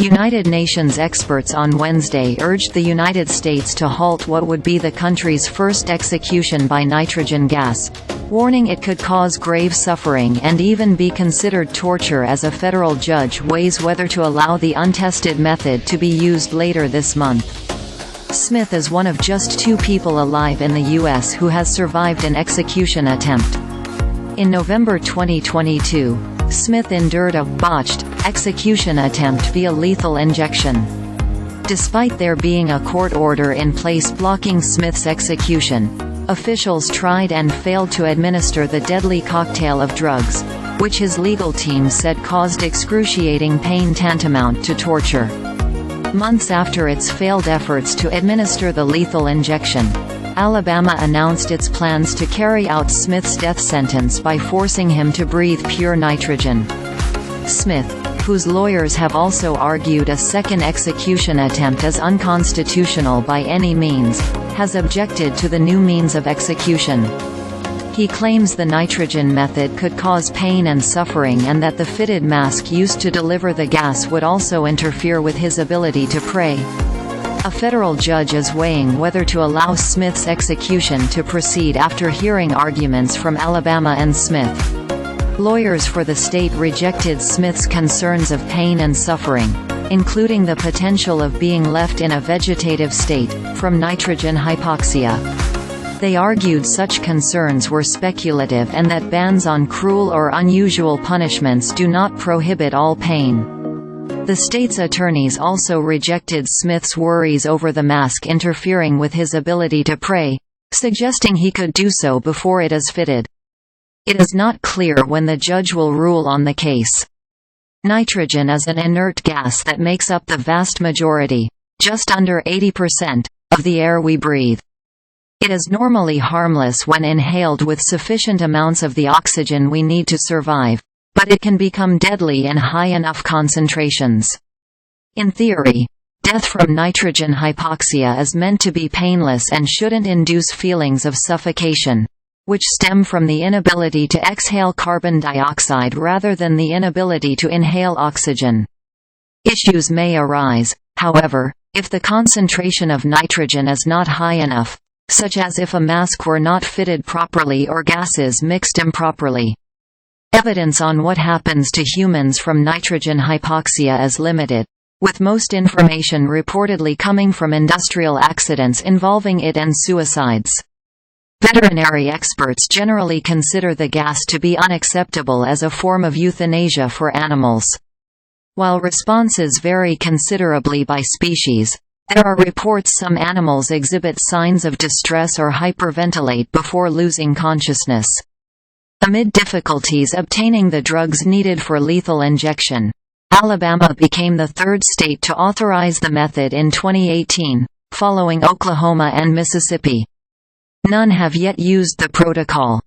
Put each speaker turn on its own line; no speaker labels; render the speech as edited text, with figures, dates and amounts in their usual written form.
United Nations experts on Wednesday urged the United States to halt what would be the country's first execution by nitrogen gas, warning it could cause grave suffering and even be considered torture as a federal judge weighs whether to allow the untested method to be used later this month. Smith is one of just 2 people alive in the U.S. who has survived an execution attempt. In November 2022, Smith endured a botched execution attempt via lethal injection. Despite there being a court order in place blocking Smith's execution, officials tried and failed to administer the deadly cocktail of drugs, which his legal team said caused excruciating pain tantamount to torture. Months after its failed efforts to administer the lethal injection, Alabama announced its plans to carry out Smith's death sentence by forcing him to breathe pure nitrogen. Smith, whose lawyers have also argued a second execution attempt is unconstitutional by any means, has objected to the new means of execution. He claims the nitrogen method could cause pain and suffering and that the fitted mask used to deliver the gas would also interfere with his ability to pray. A federal judge is weighing whether to allow Smith's execution to proceed after hearing arguments from Alabama and Smith. Lawyers for the state rejected Smith's concerns of pain and suffering, including the potential of being left in a vegetative state, from nitrogen hypoxia. They argued such concerns were speculative and that bans on cruel or unusual punishments do not prohibit all pain. The state's attorneys also rejected Smith's worries over the mask interfering with his ability to pray, suggesting he could do so before it is fitted. It is not clear when the judge will rule on the case. Nitrogen is an inert gas that makes up the vast majority, just under 80%, of the air we breathe. It is normally harmless when inhaled with sufficient amounts of the oxygen we need to survive, but it can become deadly in high enough concentrations. In theory, death from nitrogen hypoxia is meant to be painless and shouldn't induce feelings of suffocation, which stem from the inability to exhale carbon dioxide rather than the inability to inhale oxygen. Issues may arise, however, if the concentration of nitrogen is not high enough, such as if a mask were not fitted properly or gases mixed improperly. Evidence on what happens to humans from nitrogen hypoxia is limited, with most information reportedly coming from industrial accidents involving it and suicides. Veterinary experts generally consider the gas to be unacceptable as a form of euthanasia for animals. While responses vary considerably by species, there are reports some animals exhibit signs of distress or hyperventilate before losing consciousness. Amid difficulties obtaining the drugs needed for lethal injection, Alabama became the third state to authorize the method in 2018, following Oklahoma and Mississippi. None have yet used the protocol.